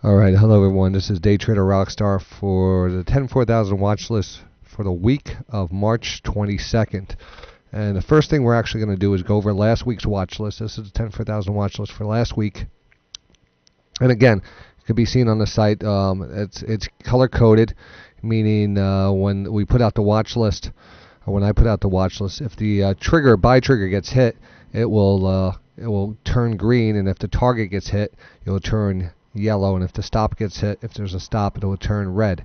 Alright, hello everyone. This is DayTraderRockStar for the 10-4000 watch list for the week of March 22nd. And the first thing we're actually going to do is go over last week's watch list. This is the 10-4000 watch list for last week. And again, it can be seen on the site. It's color-coded, meaning when we put out the watch list, or when I put out the watch list, if the buy trigger gets hit, it will turn green, and if the target gets hit, it will turn yellow, and if the stop gets hit, if there's a stop, it will turn red.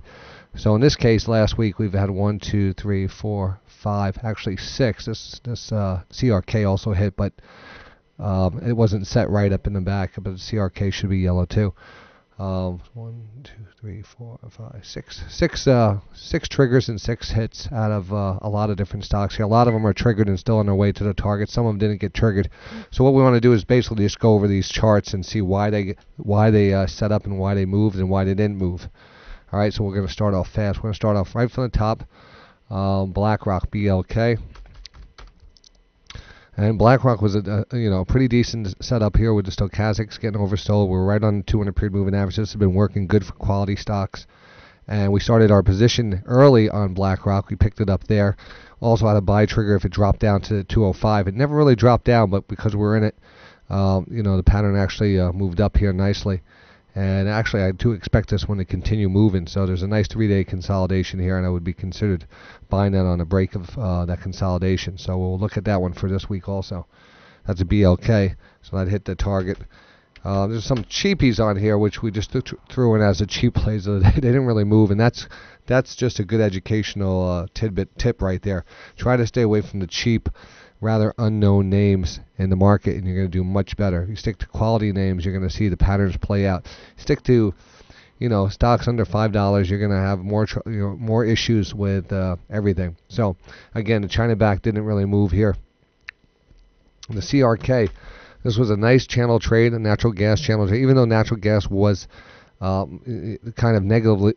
So in this case, last week we've had 1, 2, 3, 4, 5, actually 6. This CRK also hit, but it wasn't set right up in the back, but the CRK should be yellow too. 1, 2, 3, 4, 5, 6. Six triggers and 6 hits out of a lot of different stocks here. A lot of them are triggered and still on their way to the target. Some of them didn't get triggered. So what we want to do is basically just go over these charts and see why they set up and why they moved and why they didn't move. All right, so we're going to start off fast. We're going to start off right from the top. BlackRock, BLK. And BlackRock was a pretty decent setup here with the stochastics getting oversold. We're right on the 200 period moving average. This has been working good for quality stocks. And we started our position early on BlackRock. We picked it up there. Also had a buy trigger if it dropped down to 205. It never really dropped down, but because we're in it, the pattern actually moved up here nicely. And actually, I do expect this one to continue moving. So there's a nice 3-day consolidation here, and I would be considered buying that on a break of that consolidation. So we'll look at that one for this week also. That's a BLK, so that hit the target. There's some cheapies on here, which we just threw in as a cheap plays. They didn't really move, and that's just a good educational tip right there. Try to stay away from the cheap, rather unknown names in the market, and you're going to do much better. If you stick to quality names, you're going to see the patterns play out. Stick to, stocks under $5, you're going to have more issues with everything. So again, the China back didn't really move here. The CRK, this was a nice channel trade, a natural gas channel trade, even though natural gas was kind of negatively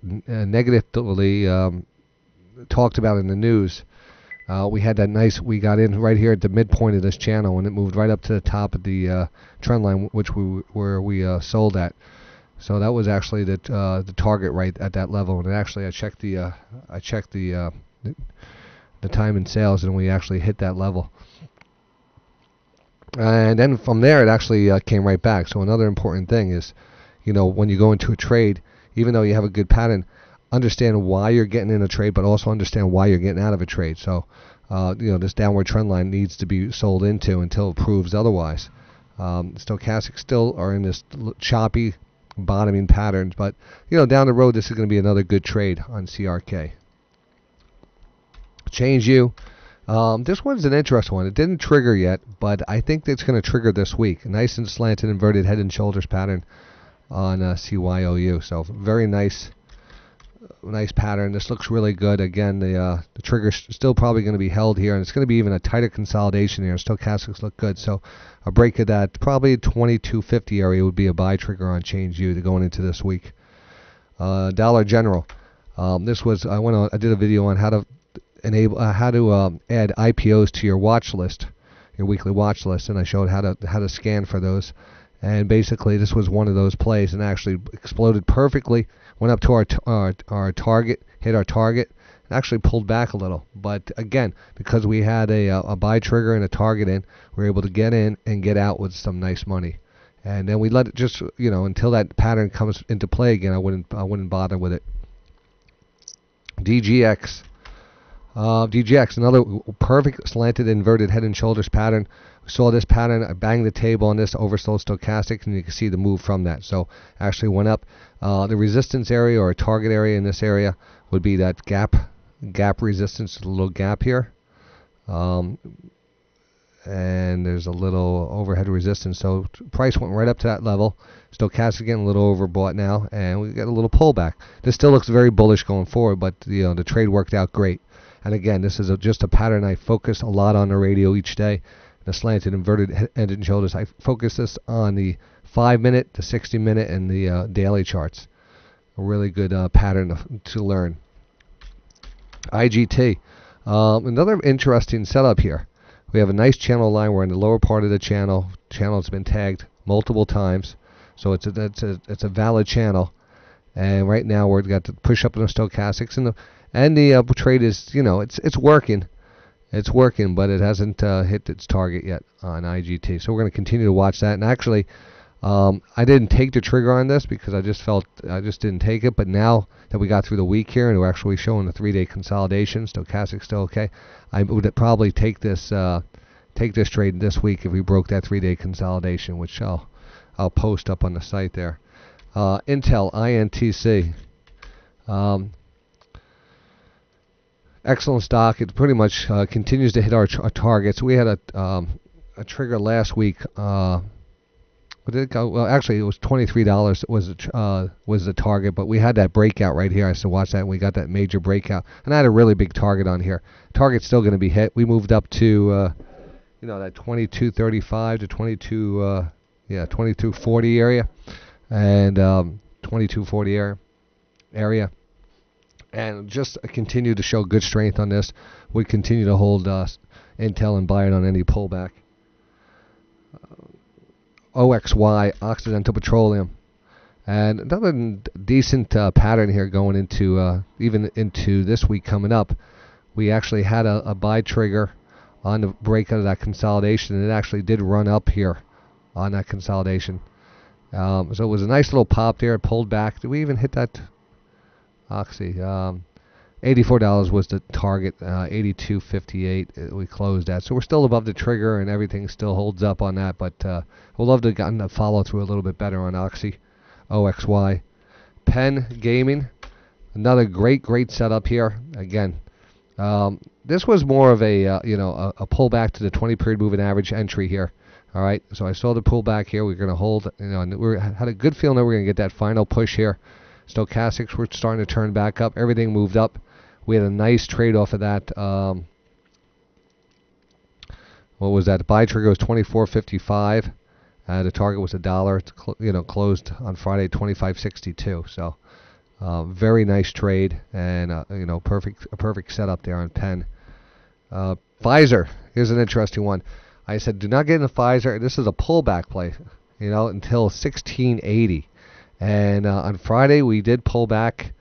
talked about in the news. We had that we got in right here at the midpoint of this channel, and it moved right up to the top of the trend line, where we sold at. So that was actually the target right at that level. And actually, I checked the time in sales, and we actually hit that level. And then from there, it actually came right back. So another important thing is, when you go into a trade, even though you have a good pattern, understand why you're getting in a trade, but also understand why you're getting out of a trade. So, this downward trend line needs to be sold into until it proves otherwise. Stochastics still are in this choppy bottoming patterns, but down the road, this is going to be another good trade on CRK. Change U. This one's an interesting one. It didn't trigger yet, but I think it's going to trigger this week. A nice and slanted inverted head and shoulders pattern on CYOU. So very nice pattern. This looks really good. Again, the trigger's still probably going to be held here, and it's going to be even a tighter consolidation here. Stochastics look good, so a break of that, probably 2250 area would be a buy trigger on Change U to going into this week. Dollar General. This was I did a video on how to add IPOs to your watch list, your weekly watch list, and I showed how to scan for those. And basically, this was one of those plays, and actually exploded perfectly. Went up to our target, hit our target, and actually pulled back a little. But again, because we had a buy trigger and a target in, we were able to get in and get out with some nice money. And then we let it just until that pattern comes into play again. I wouldn't bother with it. DGX. DGX, another perfect slanted inverted head and shoulders pattern. We saw this pattern. I banged the table on this oversold stochastic, and you can see the move from that. So actually went up. The resistance area or target area in this area would be that gap resistance, a little gap here. And there's a little overhead resistance. So price went right up to that level. Stochastic getting a little overbought now, and we get a little pullback. This still looks very bullish going forward, but the trade worked out great. And again, this is just a pattern I focus a lot on the radio each day. The slanted inverted head and shoulders. I focus this on the 5-minute, the 60-minute, and the daily charts. A really good pattern to learn. IGT. Another interesting setup here. We have a nice channel line. We're in the lower part of the channel. Channel has been tagged multiple times. So it's a valid channel. And right now we've got to push up on the stochastics, and the trade is, it's working. It's working, but it hasn't hit its target yet on IGT. So we're going to continue to watch that. And actually, I didn't take the trigger on this because I just didn't take it. But now that we got through the week here and we're actually showing the 3-day consolidation, stochastic still okay, I would probably take this trade this week if we broke that 3-day consolidation, which I'll post up on the site there. Intel, INTC. Excellent stock. It pretty much continues to hit our targets. We had a trigger last week. What did it go? Well, actually, it was $23 was the target, but we had that breakout right here. I said, watch that, and we got that major breakout. And I had a really big target on here. Target's still going to be hit. We moved up to, that 22.35 to 22.40 area, and 22.40 area. And just continue to show good strength on this. We continue to hold Intel and buy it on any pullback. OXY, Occidental Petroleum. And another decent pattern here going into even into this week coming up. We actually had a buy trigger on the breakout of that consolidation, and it actually did run up here on that consolidation. So it was a nice little pop there. It pulled back. Did we even hit that? Oxy. $84 was the target. 82.58 we closed at. So we're still above the trigger, and everything still holds up on that. But we'll love to have gotten the follow through a little bit better on Oxy. OXY. Penn Gaming. Another great setup here. Again, this was more of a pullback to the 20-period moving average entry here. All right. So I saw the pullback here. We're going to hold. And we had a good feeling that we're going to get that final push here. Stochastics were starting to turn back up. Everything moved up. We had a nice trade off of that. What was that? The buy trigger was 24.55. The target was $1. It closed on Friday 25.62. So very nice trade, and a perfect setup there on Penn. Pfizer. Here's an interesting one. I said, do not get into Pfizer. This is a pullback play, until 1680. And on Friday, we did pull back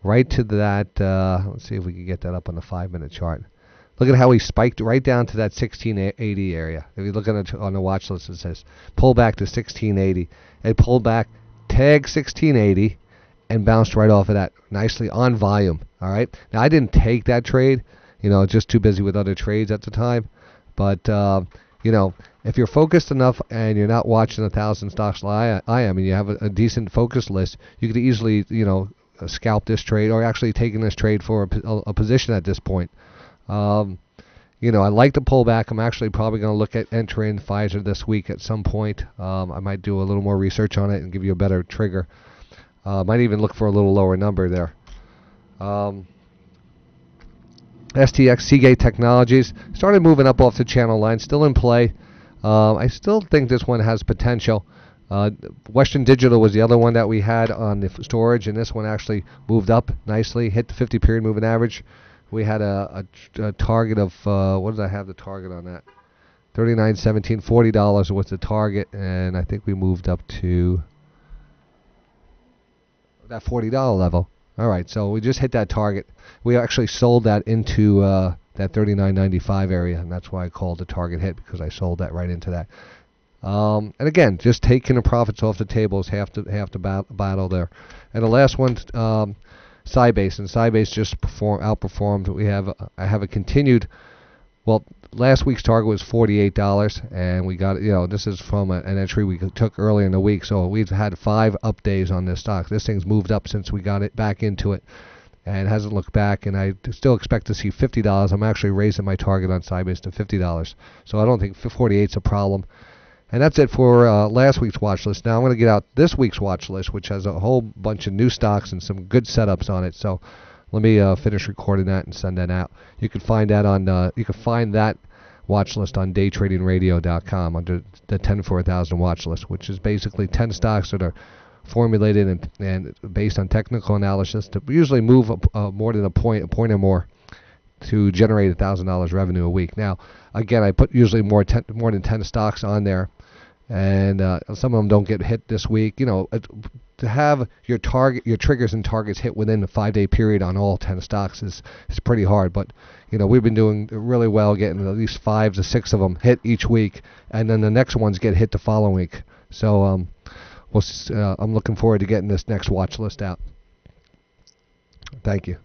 right to that. Let's see if we can get that up on the 5-minute chart. Look at how we spiked right down to that 1680 area. If you look on the watch list, it says pull back to 1680. It pulled back, tag 1680, and bounced right off of that nicely on volume. All right. Now, I didn't take that trade. Just too busy with other trades at the time. But if you're focused enough and you're not watching 1,000 stocks like I am, and you have a decent focus list, you could easily, scalp this trade, or actually taking this trade for a position at this point. I like the pullback. I'm actually probably going to look at entering Pfizer this week at some point. I might do a little more research on it and give you a better trigger. Might even look for a little lower number there. STX, Seagate Technologies, started moving up off the channel line, still in play. I still think this one has potential. Western Digital was the other one that we had on the storage, and this one actually moved up nicely, hit the 50-period moving average. We had a target of, what did I have the target on that? $39.17, $40 was the target, and I think we moved up to that $40 level. All right, so we just hit that target. We actually sold that into that $39.95 area, and that's why I called the target hit, because I sold that right into that. And again, just taking the profits off the table is half the battle there. And the last one, Sybase, and Sybase just outperformed. I have a continued. Well, last week's target was $48, and we got this is from an entry we took earlier in the week. So we've had 5 up days on this stock. This thing's moved up since we got it back into it, and hasn't looked back. And I still expect to see $50. I'm actually raising my target on Sybase to $50. So I don't think 48 is a problem. And that's it for last week's watch list. Now I'm going to get out this week's watch list, which has a whole bunch of new stocks and some good setups on it. So let me finish recording that and send that out. You can find that watch list on DayTradingRadio.com under the 10 for 1,000 watch list, which is basically 10 stocks that are formulated and based on technical analysis to usually move more than a point or more to generate $1,000 revenue a week. Now, again, I put usually more than 10 stocks on there, and some of them don't get hit this week. To have your triggers and targets hit within a 5-day period on all 10 stocks is pretty hard. But we've been doing really well, getting at least 5 to 6 of them hit each week, and then the next ones get hit the following week. So I'm looking forward to getting this next watch list out. Thank you.